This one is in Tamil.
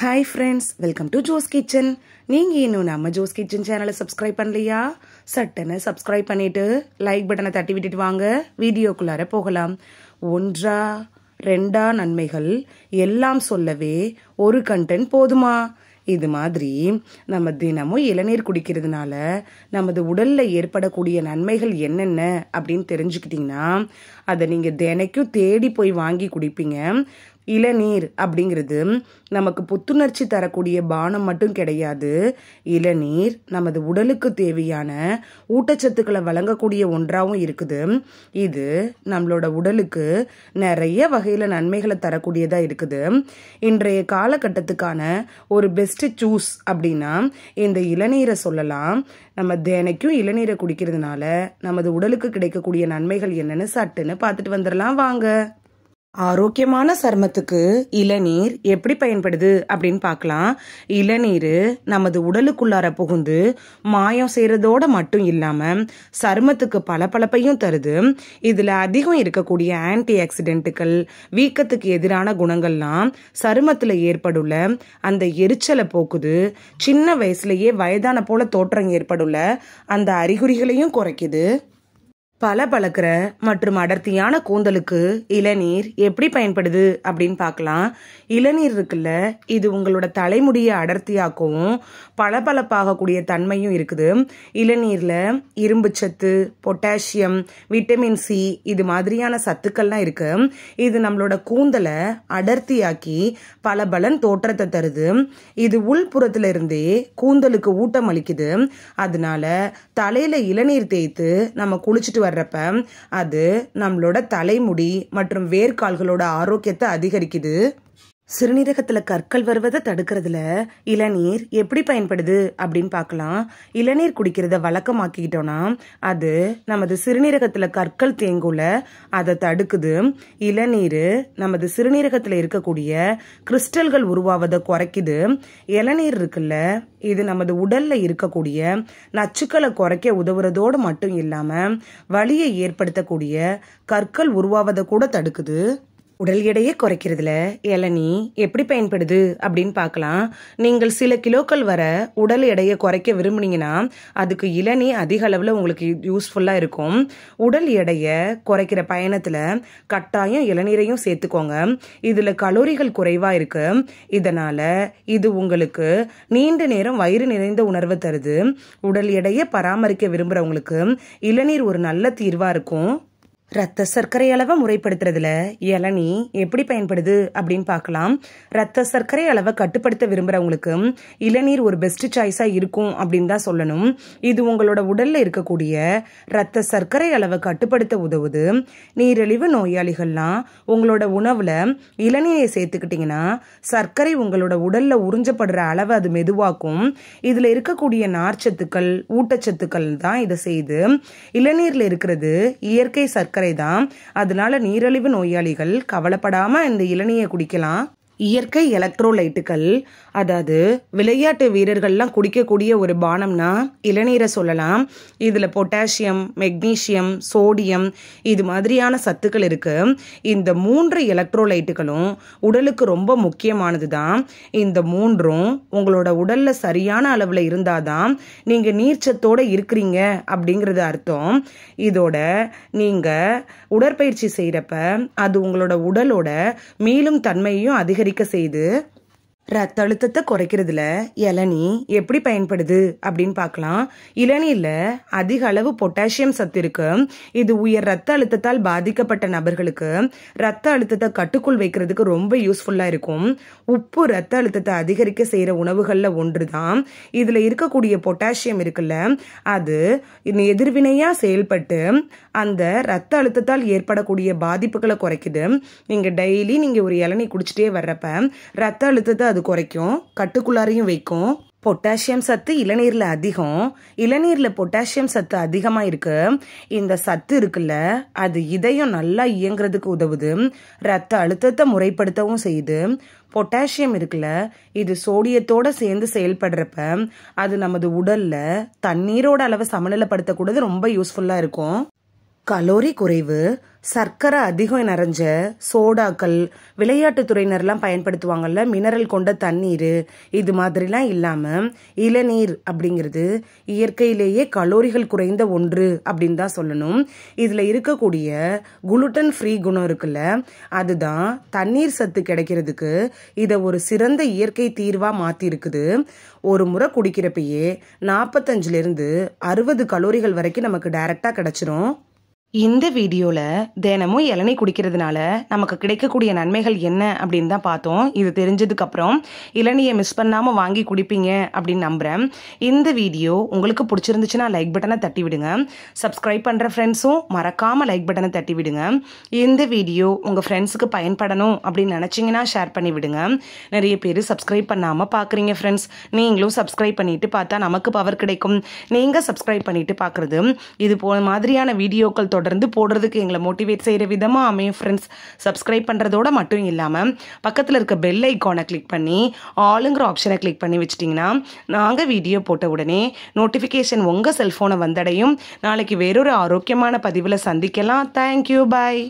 Hi friends, welcome to Jo's kitchen. நீங்கள் இன்னும் நம்ம ஜோஸ் கிச்சன் சேனலை சப்ஸ்கிரைப் பண்ணலையா? சட்டனை சப்ஸ்கிரைப் பண்ணிவிட்டு லைக் பட்டனை தட்டி விட்டுட்டு வாங்க, வீடியோக்குள்ளார போகலாம். ஒன்றா ரெண்டா நன்மைகள் எல்லாம் சொல்லவே ஒரு கண்டென்ட் போதுமா? இது மாதிரி நம்ம தினமும் இளநீர் குடிக்கிறதுனால நமது உடலில் ஏற்படக்கூடிய நன்மைகள் என்னென்ன அப்படின்னு தெரிஞ்சுக்கிட்டிங்கன்னா அதை நீங்கள் தினைக்கும் தேடி போய் வாங்கி குடிப்பீங்க. இளநீர் அப்படிங்கிறது நமக்கு புத்துணர்ச்சி தரக்கூடிய பானம் மட்டும் கிடையாது. இளநீர் நமது உடலுக்கு தேவையான ஊட்டச்சத்துக்களை வழங்கக்கூடிய ஒன்றாகவும் இருக்குது. இது நம்மளோட உடலுக்கு நிறைய வகையில் நன்மைகளை தரக்கூடியதாக இருக்குது. இன்றைய காலகட்டத்துக்கான ஒரு பெஸ்ட் சூஸ் அப்படின்னா இந்த இளநீரை சொல்லலாம். நம்ம தினைக்கும் இளநீரை குடிக்கிறதுனால நமது உடலுக்கு கிடைக்கக்கூடிய நன்மைகள் என்னன்னு சட்டுன்னு பார்த்துட்டு வந்துடலாம் வாங்க. ஆரோக்கியமான சருமத்துக்கு இளநீர் எப்படி பயன்படுது அப்படின்னு பார்க்கலாம். இளநீர் நமது உடலுக்குள்ளார புகுந்து மாயம் செய்யறதோட மட்டும் இல்லாமல் சருமத்துக்கு பளபளப்பையும் தருது. இதில் அதிகம் இருக்கக்கூடிய ஆன்டி ஆக்சிடென்ட்டுகள், வீக்கத்துக்கு எதிரான குணங்கள்லாம் சருமத்தில் ஏற்படுள்ள அந்த எரிச்சலை போக்குது. சின்ன வயசுலேயே வயதான போல தோற்றம் ஏற்படுள்ள அந்த அறிகுறிகளையும் குறைக்குது. பளபளக்கிற மற்றும் அடர்த்தியான கூந்தலுக்கு இளநீர் எப்படி பயன்படுது அப்படின்னு பார்க்கலாம். இளநீர் இருக்குல்ல, இது உங்களோட தலைமுடியை அடர்த்தியாக்கவும் பளபளப்பாகக்கூடிய தன்மையும் இருக்குது. இளநீரில் இரும்பு சத்து, பொட்டாசியம், விட்டமின் சி இது மாதிரியான சத்துக்கள்லாம் இருக்கு. இது நம்மளோட கூந்தலை அடர்த்தியாக்கி பளபளன் தோற்றத்தை தருது. இது உள்புறத்துல இருந்தே கூந்தலுக்கு ஊட்டம் அளிக்குது. அதனால தலையில இளநீர் தேய்த்து நம்ம குளிச்சுட்டு வர்றப்ப அது நம்மளோட தலைமுடி மற்றும் வேர்க்கால்களோட ஆரோக்கியத்தை அதிகரிக்குது. சிறுநீரகத்துல கற்கள் வருவதை தடுக்கிறதுல இளநீர் எப்படி பயன்படுது அப்படின்னு பார்க்கலாம். இளநீர் குடிக்கிறத வழக்கமாக்கிக்கிட்டோம்னா அது நமது சிறுநீரகத்துல கற்கள் தேங்குல அதை தடுக்குது. இளநீர் நமது சிறுநீரகத்துல இருக்கக்கூடிய கிறிஸ்டல்கள் உருவாவதை குறைக்குது. இளநீர் இருக்குல்ல, இது நமது உடல்ல இருக்கக்கூடிய நச்சுக்களை குறைக்க உதவுறதோடு மட்டும் இல்லாம வலியை ஏற்படுத்தக்கூடிய கற்கள் உருவாவதை கூட தடுக்குது. உடல் எடையை குறைக்கிறதுல இளநீ எப்படி பயன்படுது அப்படின்னு பார்க்கலாம். நீங்கள் சில கிலோக்கள் வர உடல் எடையை குறைக்க விரும்புனீங்கன்னா அதுக்கு இளநீ அதிக அளவில் உங்களுக்கு யூஸ்ஃபுல்லாக இருக்கும். உடல் எடையை குறைக்கிற பயணத்தில் கட்டாயம் இளநீரையும் சேர்த்துக்கோங்க. இதில் கலோரிகள் குறைவாக இருக்கு. இதனால் இது உங்களுக்கு நீண்ட நேரம் வயிறு நிறைந்த உணர்வை தருது. உடல் எடையை பராமரிக்க விரும்புகிறவங்களுக்கு இளநீர் ஒரு நல்ல தீர்வாக இருக்கும். ரத்த சர்க்கரை அளவை முறைப்படுத்துறதுல இளநீ எப்படி பயன்படுது அப்படின்னு பார்க்கலாம். ரத்த சர்க்கரை அளவை கட்டுப்படுத்த விரும்புகிறவங்களுக்கு இளநீர் ஒரு பெஸ்ட் சாய்ஸாக இருக்கும் அப்படின்னு தான் சொல்லணும். இது உங்களோட உடலில் இருக்கக்கூடிய ரத்த சர்க்கரை அளவை கட்டுப்படுத்த உதவுது. நீரிழிவு நோயாளிகள்லாம் உங்களோட உணவில் இளநீரை சேர்த்துக்கிட்டிங்கன்னா சர்க்கரை உங்களோட உடலில் உறிஞ்சப்படுற அளவை அது மெதுவாக்கும். இதில் இருக்கக்கூடிய நார்ச்சத்துக்கள், ஊட்டச்சத்துக்கள் தான் இதை செய்யுது. இளநீரில் இருக்கிறது இயற்கை சர்க்கரை தான். அதனால நீரிழிவு நோயாளிகள் கவலைப்படாம இந்த இளநீரை குடிக்கலாம். இயற்கை எலக்ட்ரோலைட்டுகள், அதாவது விளையாட்டு வீரர்கள்லாம் குடிக்கக்கூடிய ஒரு பானம்னா இளநீரை சொல்லலாம். இதில் பொட்டாசியம், மெக்னீசியம், சோடியம் இது மாதிரியான சத்துக்கள் இருக்கு. இந்த 3 எலக்ட்ரோலைட்டுகளும் உடலுக்கு ரொம்ப முக்கியமானது தான். இந்த 3ம் உங்களோட உடல்ல சரியான அளவில் இருந்தாதான் நீங்கள் நீர்ச்சத்தோட இருக்கிறீங்க அப்படிங்கிறது அர்த்தம். இதோட நீங்கள் உடற்பயிற்சி செய்கிறப்ப அது உங்களோட உடலோட மீளும் தன்மையையும் அதிகரிக்க செய்து ரத்த அழுத்தத்தை குறைக்கிறதுல இளநீ எப்படி பயன்படுது அப்படின்னு பார்க்கலாம். இளநீர்ல அதிக அளவு பொட்டாசியம் சத்து இருக்கு. இது உயர் ரத்த அழுத்தத்தால் பாதிக்கப்பட்ட நபர்களுக்கு ரத்த அழுத்தத்தை கட்டுக்குள் வைக்கிறதுக்கு ரொம்ப யூஸ்ஃபுல்லா இருக்கும். உப்பு ரத்த அழுத்தத்தை அதிகரிக்க செய்யற உணவுகள்ல ஒன்று தான். இதுல இருக்கக்கூடிய பொட்டாசியம் இருக்குல்ல, அது எதிர்வினையா செயல்பட்டு அந்த ரத்த அழுத்தத்தால் ஏற்படக்கூடிய பாதிப்புகளை குறைக்குது. நீங்க டெய்லி ஒரு இளநீ குடிச்சிட்டே வர்றப்ப ரத்த அழுத்தத்தை அது குறைக்கும், கட்டுக்குள்ளாரையும் வைக்கும். பொட்டாசியம் சத்து இளநீர்ல அதிகம். இளநீர்ல பொட்டாசியம் சத்து அதிகமா இருக்கு. இந்த சத்து இருக்குல்ல, அது இதயம் நல்லா இயங்குறதுக்கு உதவுது. ரத்த அழுத்தத்தை முறைப்படுத்தவும் செய்யுது. பொட்டாசியம் இருக்குல்ல, இது சோடியத்தோட சேர்ந்து செயல்படுறப்ப அது நமது உடல்ல தண்ணீரோட அளவை சமநிலைப்படுத்தக்கூடாது ரொம்ப யூஸ்ஃபுல்லா இருக்கும். கலோரி குறைவு, சர்க்கரை அதிகம் நிறைஞ்ச சோடாக்கள், விளையாட்டு துறையினர்லாம் பயன்படுத்துவாங்கல்ல மினரல் கொண்ட தண்ணீர், இது மாதிரிலாம் இல்லாமல் இளநீர் அப்படிங்கிறது இயற்கையிலேயே கலோரிகள் குறைந்த ஒன்று அப்படின்னு தான் சொல்லணும். இதில் இருக்கக்கூடிய குளுட்டன் ஃப்ரீ குணம் இருக்குல்ல, அதுதான் தண்ணீர் சத்து கிடைக்கிறதுக்கு இதை ஒரு சிறந்த இயற்கை தீர்வாக மாற்றிருக்குது. ஒரு முறை குடிக்கிறப்பயே 45லேருந்து 60 கலோரிகள் வரைக்கும் நமக்கு டைரெக்டாக கிடைச்சிரும். இந்த வீடியோவில் தினமும் இளநீர் குடிக்கிறதுனால நமக்கு கிடைக்கக்கூடிய நன்மைகள் என்ன அப்படின்னு தான் பார்த்தோம். இது தெரிஞ்சதுக்கப்புறம் இளநீயை மிஸ் பண்ணாமல் வாங்கி குடிப்பீங்க அப்படின்னு நம்புகிறேன். இந்த வீடியோ உங்களுக்கு பிடிச்சிருந்துச்சுன்னா லைக் பட்டனை தட்டி விடுங்க. சப்ஸ்கிரைப் பண்ணுற ஃப்ரெண்ட்ஸும் மறக்காமல் லைக் பட்டனை தட்டி விடுங்க. இந்த வீடியோ உங்கள் ஃப்ரெண்ட்ஸுக்கு பயன்படணும் அப்படின்னு நினச்சிங்கன்னா ஷேர் பண்ணி விடுங்க. நிறைய பேர் சப்ஸ்கிரைப் பண்ணாமல் பார்க்குறீங்க ஃப்ரெண்ட்ஸ். நீங்களும் சப்ஸ்கிரைப் பண்ணிட்டு பார்த்தா நமக்கு பவர் கிடைக்கும். நீங்கள் சப்ஸ்கிரைப் பண்ணிட்டு பார்க்குறது இது மாதிரியான வீடியோக்கள் தொடர்ந்து போடுறதுக்கு எங்களை மோட்டிவேட் செய்கிற விதமாக அமையும் ஃப்ரெண்ட்ஸ். சப்ஸ்கிரைப் பண்ணுறதோட மட்டும் இல்லாமல் பக்கத்தில் இருக்க பெல் ஐக்கானை கிளிக் பண்ணி ஆளுங்கிற ஆப்ஷனை கிளிக் பண்ணி வச்சிட்டிங்கன்னா நாங்கள் வீடியோ போட்ட உடனே நோட்டிஃபிகேஷன் உங்கள் செல்ஃபோனை வந்தடையும். நாளைக்கு வேறொரு ஆரோக்கியமான பதிவில் சந்திக்கலாம். தேங்க்யூ, பாய்.